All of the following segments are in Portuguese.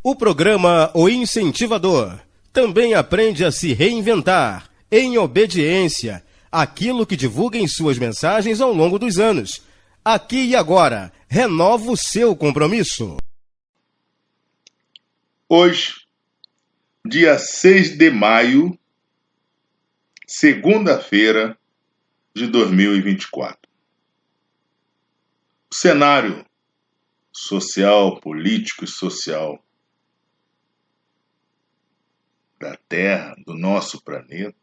O programa O Incentivador também aprende a se reinventar, em obediência, àquilo que divulga em suas mensagens ao longo dos anos. Aqui e agora, renova o seu compromisso. Hoje, dia 6 de maio, segunda-feira de 2024. O cenário social, político e social da Terra, do nosso planeta,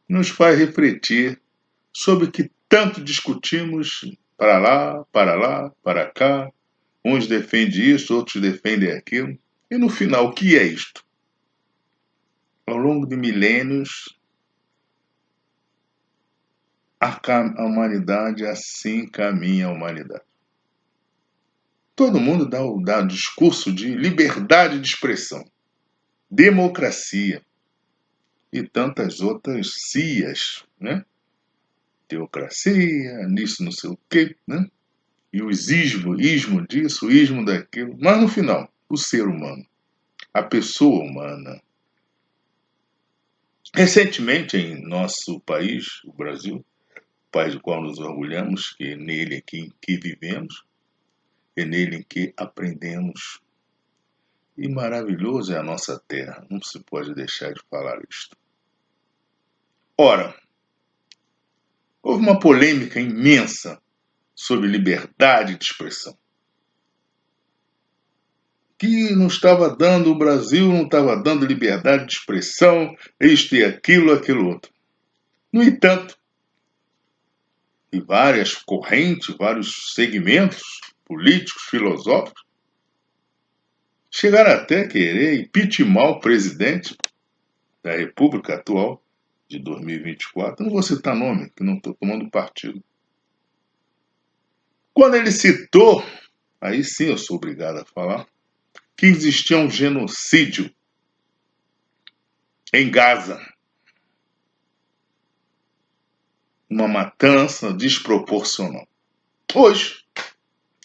nos faz refletir sobre o que tanto discutimos para lá, para cá. Uns defendem isso, outros defendem aquilo. E no final, o que é isto? Ao longo de milênios, a humanidade, assim caminha a humanidade. Todo mundo dá o discurso de liberdade de expressão, democracia e tantas outras cias, né? Teocracia, nisso não sei o quê, né? E os ismo disso, o ismo daquilo. Mas no final, o ser humano, a pessoa humana. Recentemente, em nosso país, o Brasil, país do qual nos orgulhamos, que é nele aqui que vivemos, é nele em que aprendemos. E maravilhoso é a nossa terra, não se pode deixar de falar isto. Ora, houve uma polêmica imensa sobre liberdade de expressão. Que não estava dando, o Brasil não estava dando liberdade de expressão, isto e aquilo outro. No entanto, e várias correntes, vários segmentos políticos, filosóficos, chegaram até a querer impeachment o presidente da República atual de 2024. Não vou citar nome, que não estou tomando partido. Quando ele citou, aí sim eu sou obrigado a falar, que existia um genocídio em Gaza. Uma matança desproporcional. Hoje,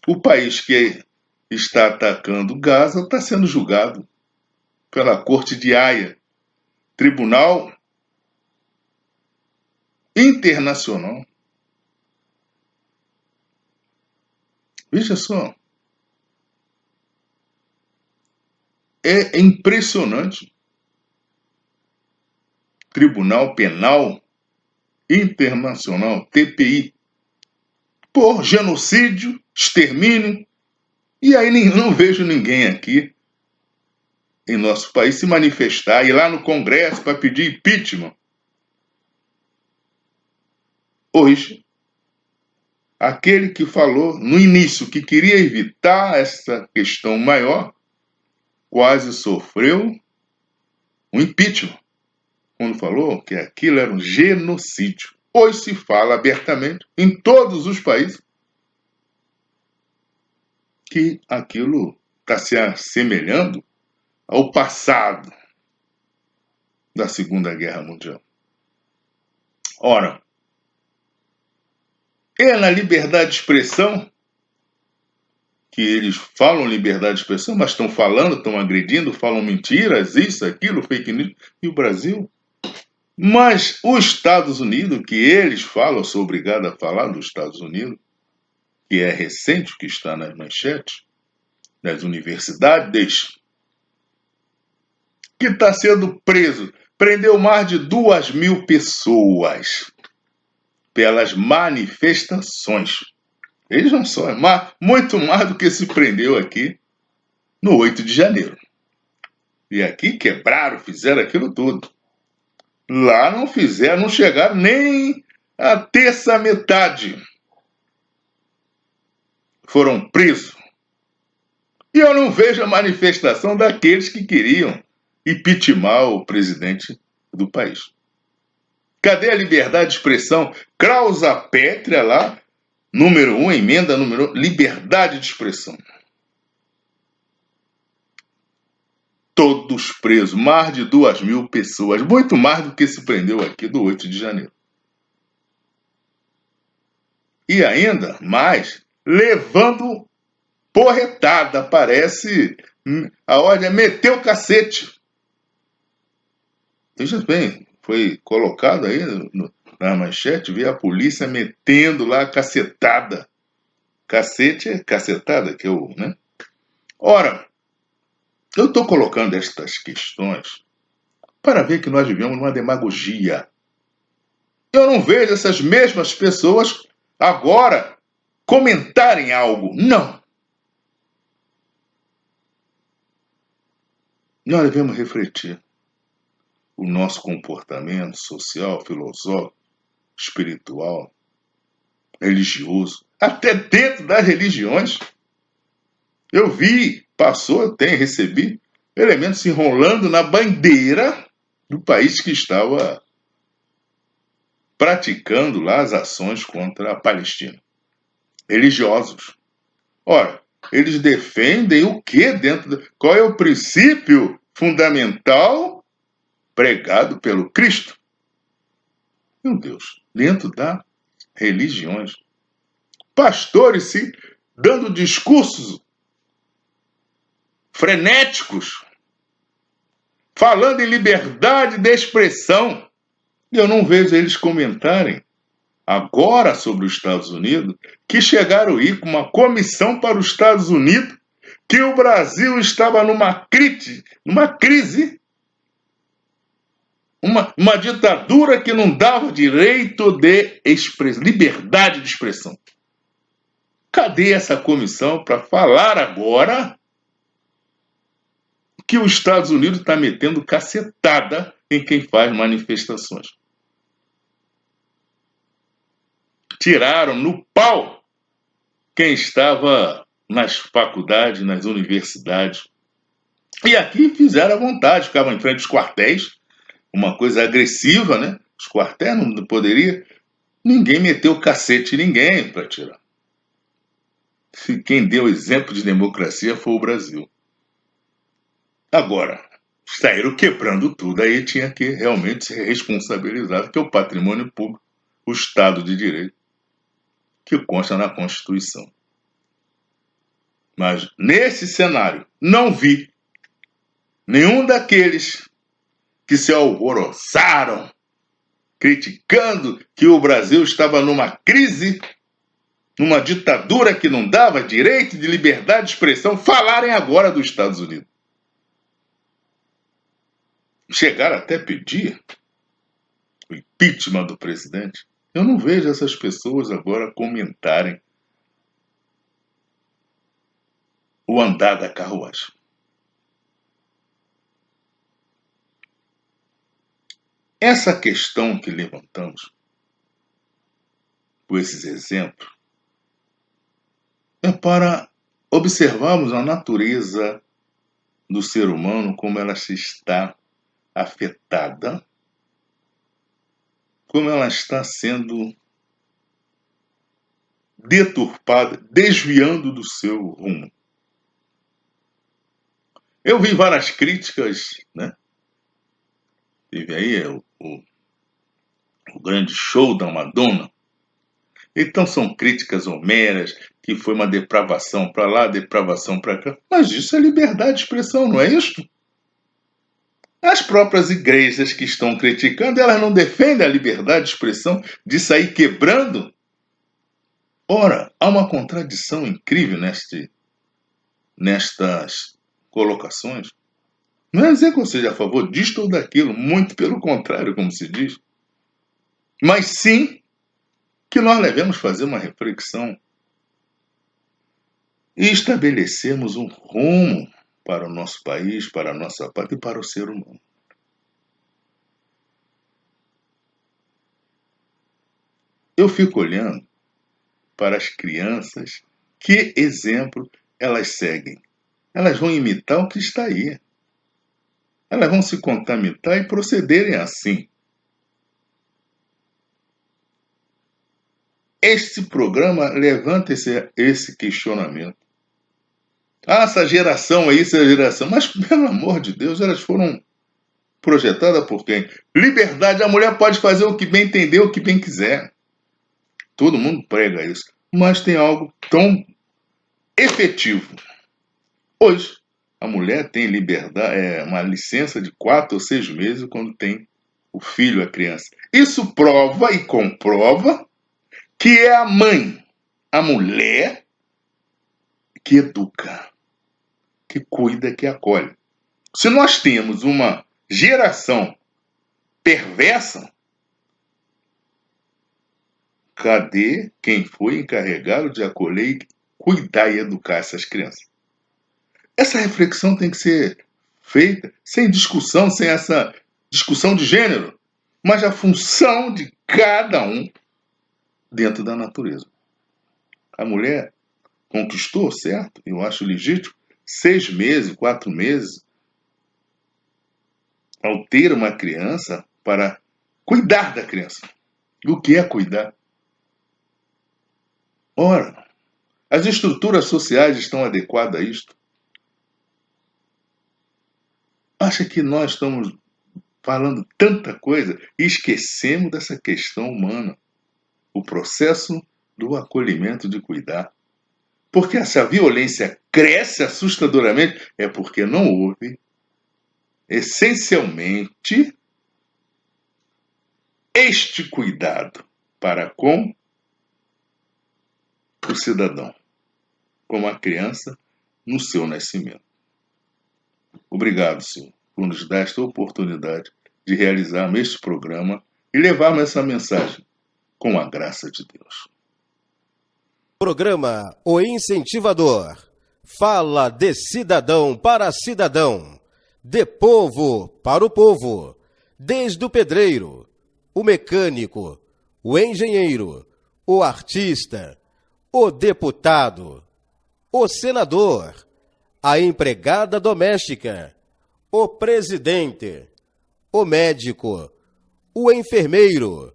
o país que está atacando Gaza está sendo julgado pela Corte de Haia, Tribunal Internacional. Veja só. É impressionante. Tribunal Penal Internacional, TPI, por genocídio, extermínio. E aí não vejo ninguém aqui em nosso país se manifestar, ir lá no Congresso para pedir impeachment. Hoje, aquele que falou no início que queria evitar essa questão maior, quase sofreu um impeachment, quando falou que aquilo era um genocídio. Hoje se fala abertamente, em todos os países, que aquilo está se assemelhando ao passado da Segunda Guerra Mundial. Ora, é na liberdade de expressão que eles falam liberdade de expressão, mas estão falando, estão agredindo, falam mentiras, isso, aquilo, fake news, e o Brasil? Mas os Estados Unidos, que eles falam, eu sou obrigado a falar dos Estados Unidos, que é recente, que está nas manchetes, nas universidades, que está sendo preso, prendeu mais de 2.000 pessoas pelas manifestações. Eles não só, muito mais do que se prendeu aqui no 8 de janeiro. E aqui quebraram, fizeram aquilo tudo. Lá não fizeram, não chegaram nem a terça metade. Foram presos. E eu não vejo a manifestação daqueles que queriam impeachment o presidente do país. Cadê a liberdade de expressão? Cláusula pétrea lá, número 1, emenda número 1, liberdade de expressão. Todos presos, mais de 2.000 pessoas, muito mais do que se prendeu aqui do 8 de janeiro. E ainda mais, levando porretada, parece a ordem é meter o cacete. Veja bem, foi colocado aí na manchete, vi a polícia metendo lá a cacetada. Cacete é cacetada, que eu, né? Ora, eu estou colocando estas questões para ver que nós vivemos numa demagogia. Eu não vejo essas mesmas pessoas agora comentarem algo. Não. Nós devemos refletir o nosso comportamento social, filosófico, espiritual, religioso, até dentro das religiões. Eu vi, recebi elementos se enrolando na bandeira do país que estava praticando lá as ações contra a Palestina. Religiosos. Ora, eles defendem o que qual é o princípio fundamental pregado pelo Cristo? Meu Deus, dentro das religiões. Pastores se dando discursos frenéticos, falando em liberdade de expressão. Eu não vejo eles comentarem agora sobre os Estados Unidos, que chegaram a ir com uma comissão para os Estados Unidos, que o Brasil estava numa crise, uma ditadura que não dava direito de liberdade de expressão. Cadê essa comissão para falar agora que os Estados Unidos está metendo cacetada em quem faz manifestações? Tiraram no pau quem estava nas faculdades, nas universidades. E aqui fizeram à vontade, ficavam em frente aos quartéis, uma coisa agressiva, né? Os quartéis não poderia. Ninguém meteu cacete em ninguém para tirar. Quem deu exemplo de democracia foi o Brasil. Agora, saíram quebrando tudo, aí tinha que realmente ser responsabilizado, que é o patrimônio público, o Estado de Direito, que consta na Constituição. Mas, nesse cenário, não vi nenhum daqueles que se alvoroçaram, criticando que o Brasil estava numa crise, numa ditadura que não dava direito de liberdade de expressão, falarem agora dos Estados Unidos. Chegaram até a pedir o impeachment do presidente. Eu não vejo essas pessoas agora comentarem o andar da carruagem. Essa questão que levantamos, com esses exemplos, é para observarmos a natureza do ser humano, como ela se está afetada, como ela está sendo deturpada, desviando do seu rumo. Eu vi várias críticas, né? Teve aí o grande show da Madonna. Então são críticas homeras, que foi uma depravação para lá, depravação para cá. Mas isso é liberdade de expressão, não é isso? As próprias igrejas que estão criticando, elas não defendem a liberdade de expressão, de sair quebrando? Ora, há uma contradição incrível nestas colocações. Não é dizer que eu seja a favor disto ou daquilo, muito pelo contrário, como se diz. Mas sim que nós devemos fazer uma reflexão e estabelecermos um rumo para o nosso país, para a nossa pátria e para o ser humano. Eu fico olhando para as crianças, que exemplo elas seguem. Elas vão imitar o que está aí. Elas vão se contaminar e procederem assim. Este programa levanta esse questionamento. Ah, essa geração aí, essa geração. Mas, pelo amor de Deus, elas foram projetadas por quem? Liberdade. A mulher pode fazer o que bem entender, o que bem quiser. Todo mundo prega isso. Mas tem algo tão efetivo. Hoje, a mulher tem liberdade, uma licença de 4 ou 6 meses quando tem o filho, a criança. Isso prova e comprova que é a mãe, a mulher, que educa, que cuida, que acolhe. Se nós temos uma geração perversa, cadê quem foi encarregado de acolher, cuidar e educar essas crianças? Essa reflexão tem que ser feita sem discussão, sem essa discussão de gênero, mas a função de cada um dentro da natureza. A mulher conquistou, certo? Eu acho legítimo, 6 meses, 4 meses, ao ter uma criança para cuidar da criança. E o que é cuidar? Ora, as estruturas sociais estão adequadas a isto? Acha que nós estamos falando tanta coisa e esquecemos dessa questão humana, o processo do acolhimento de cuidar. Porque essa violência cresce assustadoramente é porque não houve, essencialmente, este cuidado para com o cidadão, com a criança no seu nascimento. Obrigado, Senhor, por nos dar esta oportunidade de realizarmos este programa e levarmos essa mensagem com a graça de Deus. Programa O Incentivador. Fala de cidadão para cidadão, de povo para o povo, desde o pedreiro, o mecânico, o engenheiro, o artista, o deputado, o senador, a empregada doméstica, o presidente, o médico, o enfermeiro,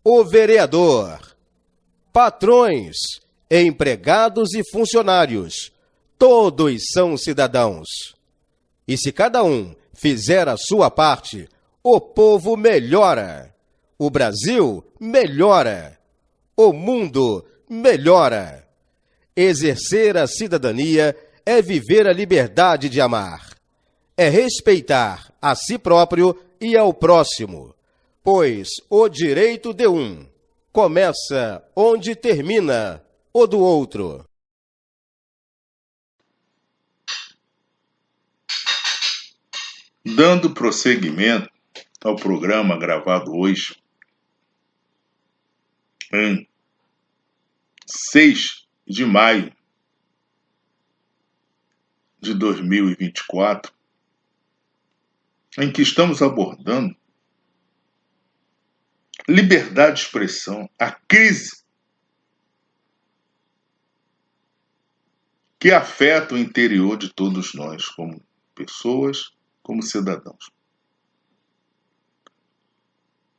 o vereador, patrões, empregados e funcionários, todos são cidadãos. E se cada um fizer a sua parte, o povo melhora, o Brasil melhora, o mundo melhora. Exercer a cidadania é viver a liberdade de amar, é respeitar a si próprio e ao próximo, pois o direito de um começa onde termina o do outro. Dando prosseguimento ao programa gravado hoje, em 6 de maio de 2024, em que estamos abordando liberdade de expressão, a crise que afeta o interior de todos nós, como pessoas, como cidadãos.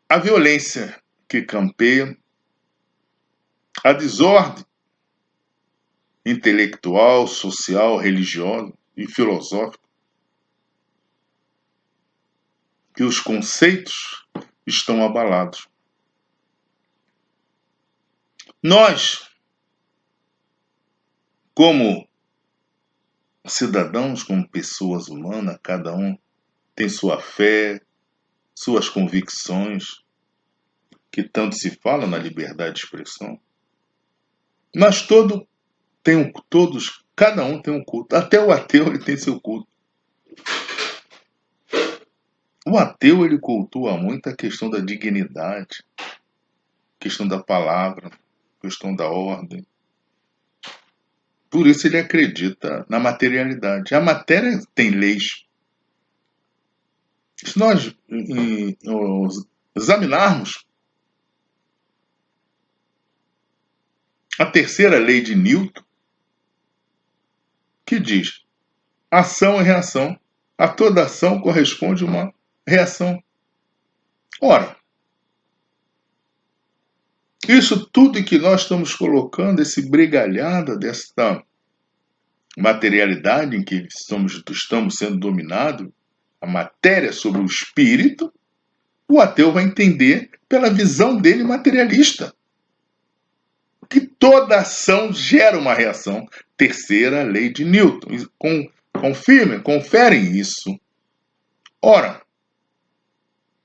A violência que campeia, a desordem intelectual, social, religiosa e filosófica, que os conceitos estão abalados. Nós, como cidadãos, como pessoas humanas, cada um tem sua fé, suas convicções, que tanto se fala na liberdade de expressão. Mas cada um tem um culto. Até o ateu ele tem seu culto. O ateu ele cultua muito a questão da dignidade, questão da palavra, questão da ordem. Por isso ele acredita na materialidade. A matéria tem leis. Se nós examinarmos a terceira lei de Newton, que diz: ação e reação. A toda ação corresponde uma reação. Ora, isso tudo que nós estamos colocando, esse brigalhada desta materialidade em que estamos sendo dominados, a matéria sobre o espírito, o ateu vai entender pela visão dele materialista. que toda ação gera uma reação. Terceira lei de Newton. Conferem isso. Ora,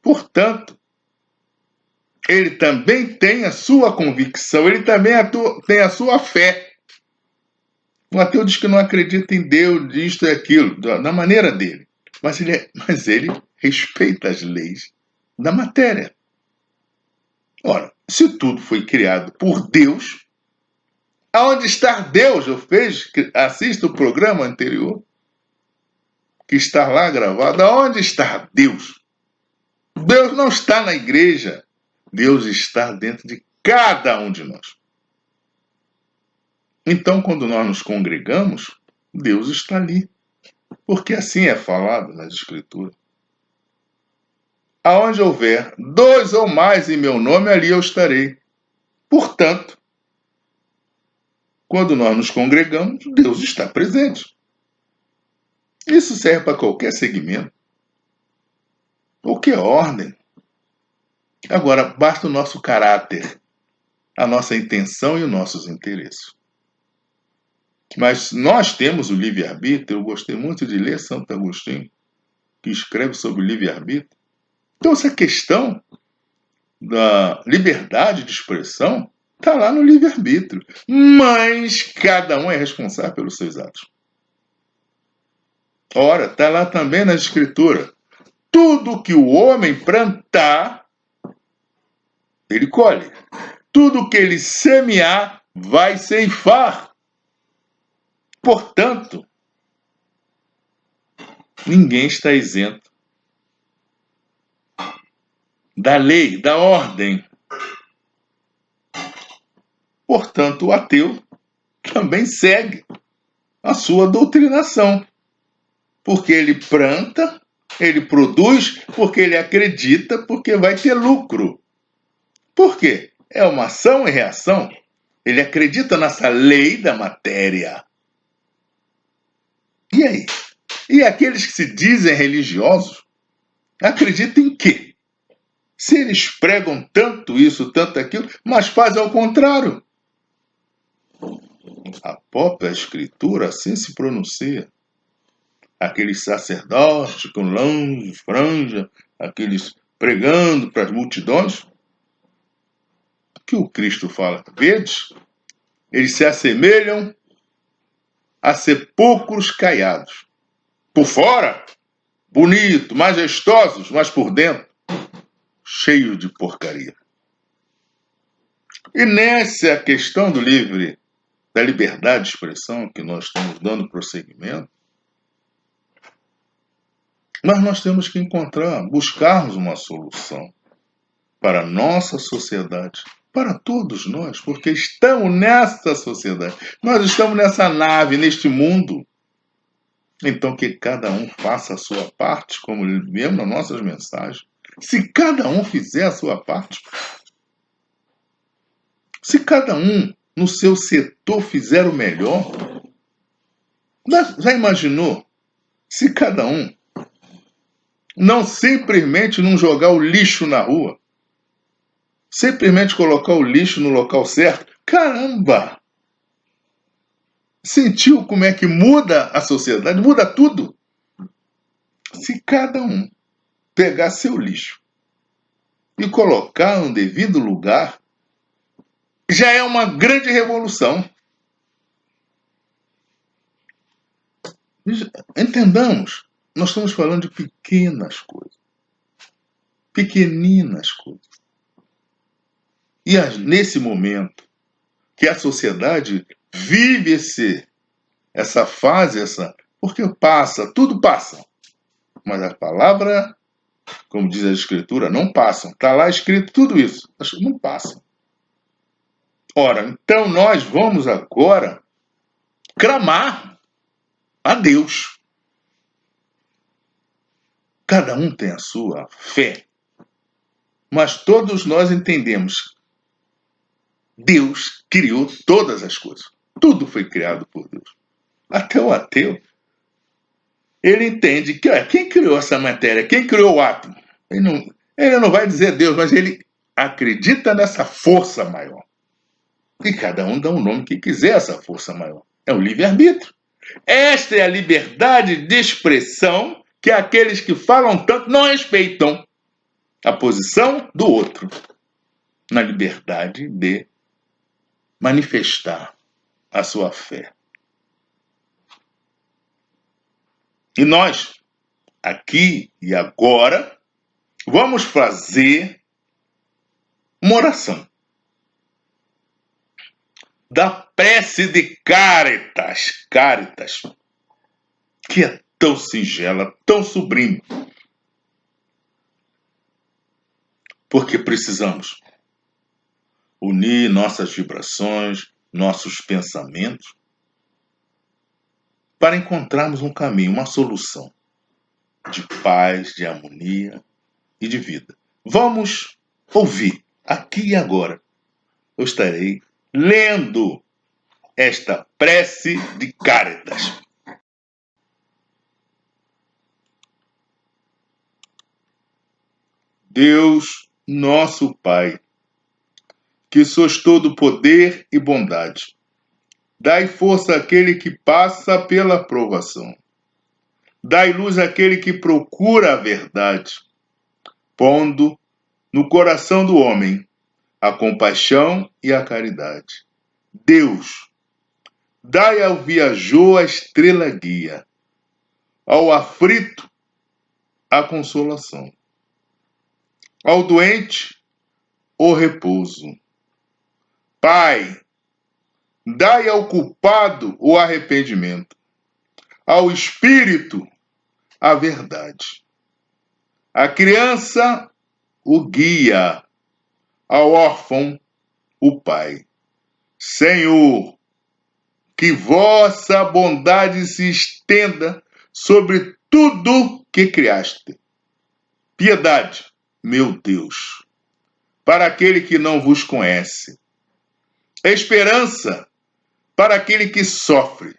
portanto, ele também tem a sua convicção, ele também tem a sua fé. O ateu diz que não acredita em Deus, disto e aquilo, da maneira dele. Mas ele respeita as leis da matéria. Ora, se tudo foi criado por Deus, aonde está Deus? Assista o programa anterior, que está lá gravado. Aonde está Deus? Deus não está na igreja. Deus está dentro de cada um de nós. Então, quando nós nos congregamos, Deus está ali. Porque assim é falado nas Escrituras. Aonde houver 2 ou mais em meu nome, ali eu estarei. Portanto, quando nós nos congregamos, Deus está presente. Isso serve para qualquer segmento, qualquer ordem. Agora, basta o nosso caráter, a nossa intenção e os nossos interesses. Mas nós temos o livre-arbítrio. Eu gostei muito de ler Santo Agostinho, que escreve sobre o livre-arbítrio. Então, essa questão da liberdade de expressão está lá no livre-arbítrio. Mas cada um é responsável pelos seus atos. Ora, está lá também na Escritura. Tudo que o homem plantar, ele colhe. Tudo que ele semear, vai ceifar. Portanto, ninguém está isento da lei, da ordem. Portanto, o ateu também segue a sua doutrinação. Porque ele planta, ele produz, porque ele acredita, porque vai ter lucro. Por quê? É uma ação e reação. Ele acredita nessa lei da matéria. E aí? E aqueles que se dizem religiosos acreditam em quê? Se eles pregam tanto isso, tanto aquilo, mas fazem ao contrário. A própria Escritura assim se pronuncia. Aqueles sacerdotes com lãs, franja, aqueles pregando para as multidões. O que o Cristo fala? Vedes? Eles se assemelham a sepulcros caiados. Por fora, bonito, majestosos, mas por dentro, cheios de porcaria. E nessa questão da liberdade de expressão que nós estamos dando prosseguimento, mas nós temos que buscarmos uma solução para a nossa sociedade, para todos nós, porque estamos nessa sociedade, nós estamos nessa nave, neste mundo. Então que cada um faça a sua parte, como vemos nas nossas mensagens. Se cada um fizer a sua parte, se cada um no seu setor fizer o melhor, já imaginou se cada um não simplesmente não jogar o lixo na rua, simplesmente colocar o lixo no local certo? Caramba! Sentiu como é que muda a sociedade? Muda tudo. Se cada um pegar seu lixo e colocar no devido lugar, já é uma grande revolução. Entendamos, nós estamos falando de pequenas coisas. Pequeninas coisas. E nesse momento que a sociedade vive essa fase, porque tudo passa. Mas a palavra, como diz a Escritura, não passam. Está lá escrito tudo isso. Não passam. Ora, então nós vamos agora clamar a Deus. Cada um tem a sua fé. Mas todos nós entendemos. Deus criou todas as coisas. Tudo foi criado por Deus. Até o ateu. Ele entende que quem criou essa matéria? Quem criou o átomo? Ele não vai dizer Deus, mas ele acredita nessa força maior. E cada um dá o nome que quiser a essa força maior. É o livre-arbítrio. Esta é a liberdade de expressão que aqueles que falam tanto não respeitam a posição do outro na liberdade de manifestar a sua fé. E nós, aqui e agora, vamos fazer uma oração da prece de Caritas, que é tão singela, tão sublime. Porque precisamos unir nossas vibrações, nossos pensamentos, para encontrarmos um caminho, uma solução de paz, de harmonia e de vida. Vamos ouvir aqui e agora. Eu estarei lendo esta prece de Caritas. Deus, nosso Pai, que sois todo poder e bondade, dai força àquele que passa pela provação. Dai luz àquele que procura a verdade, pondo no coração do homem a compaixão e a caridade. Deus, dai ao viajor a estrela guia, ao aflito a consolação, ao doente o repouso. Pai, dai ao culpado o arrependimento, ao espírito a verdade. A criança o guia, ao órfão o pai. Senhor, que vossa bondade se estenda sobre tudo que criaste. Piedade, meu Deus, para aquele que não vos conhece. Esperança para aquele que sofre.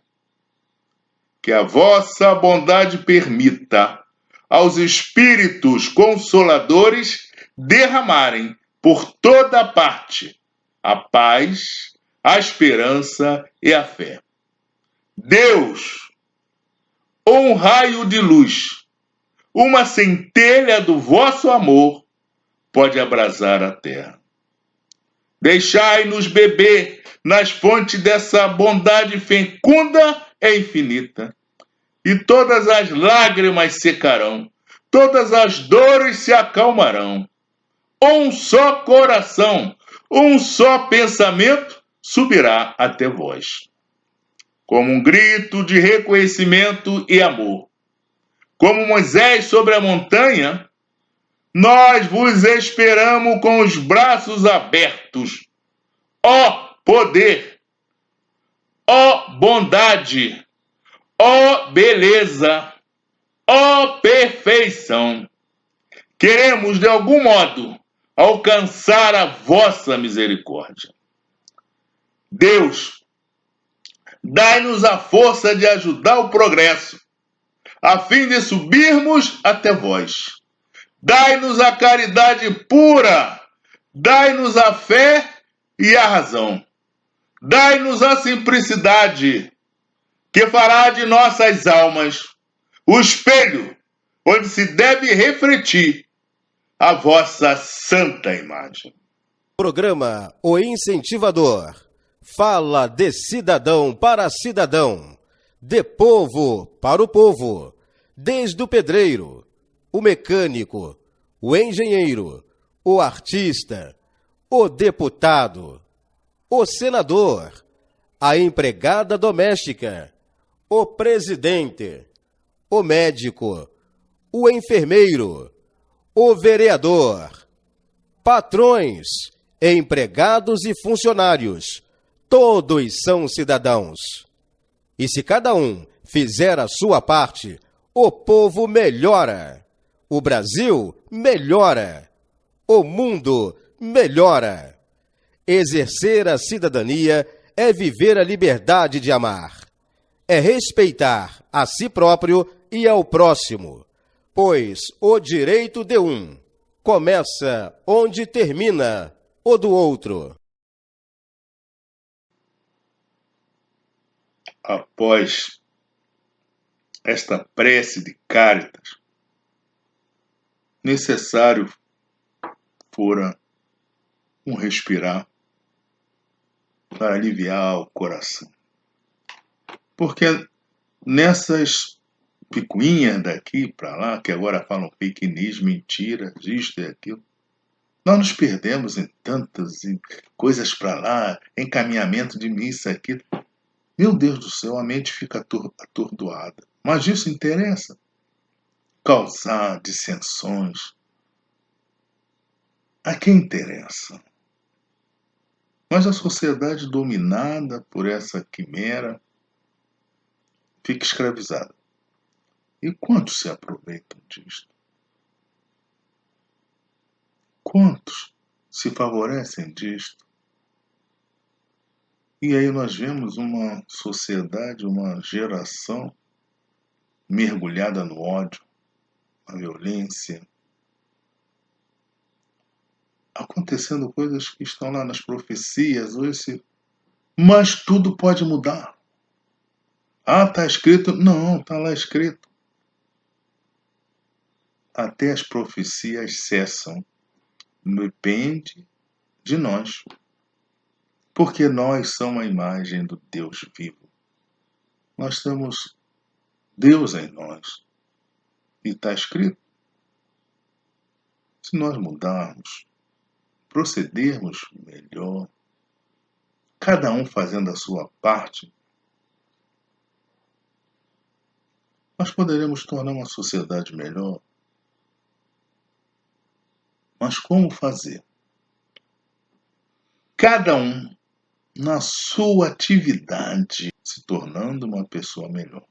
Que a vossa bondade permita aos espíritos consoladores derramarem por toda parte a paz, a esperança e a fé. Deus, um raio de luz, uma centelha do vosso amor pode abrasar a terra. Deixai-nos beber nas fontes dessa bondade fecunda e infinita, e todas as lágrimas secarão, todas as dores se acalmarão. Um só coração, um só pensamento subirá até vós. Como um grito de reconhecimento e amor. Como Moisés sobre a montanha, nós vos esperamos com os braços abertos. Ó poder, ó bondade, ó beleza, ó perfeição. Queremos, de algum modo, alcançar a vossa misericórdia. Deus, dai-nos a força de ajudar o progresso, a fim de subirmos até vós. Dai-nos a caridade pura, dai-nos a fé e a razão. Dai-nos a simplicidade, que fará de nossas almas o espelho onde se deve refletir a vossa santa imagem. Programa O Incentivador. Fala de cidadão para cidadão, de povo para o povo, desde o pedreiro, o mecânico, o engenheiro, o artista, o deputado, o senador, a empregada doméstica, o presidente, o médico, o enfermeiro, o vereador, patrões, empregados e funcionários, todos são cidadãos. E se cada um fizer a sua parte, o povo melhora, o Brasil melhora, o mundo melhora. Exercer a cidadania é viver a liberdade de amar, é respeitar a si próprio e ao próximo, pois o direito de um começa onde termina o do outro. após esta prece de Cáritas, necessário fora um respirar para aliviar o coração. Porque nessas picuinhas daqui para lá, que agora falam fake news, mentiras, isto e aquilo, nós nos perdemos em tantas coisas para lá, encaminhamento de missa, aquilo. Meu Deus do céu, a mente fica atordoada. Mas isso interessa? Causar dissensões. A quem interessa? Mas a sociedade dominada por essa quimera fica escravizada. E quantos se aproveitam disto? Quantos se favorecem disto? E aí nós vemos uma sociedade, uma geração mergulhada no ódio, na violência, acontecendo coisas que estão lá nas profecias, mas tudo pode mudar. Ah, está escrito? Não, está lá escrito. Até as profecias cessam. Depende de nós. Porque nós somos a imagem do Deus vivo. Nós temos Deus em nós. E está escrito. Se nós mudarmos, procedermos melhor, cada um fazendo a sua parte, nós poderemos tornar uma sociedade melhor. Mas como fazer? Cada um na sua atividade, se tornando uma pessoa melhor.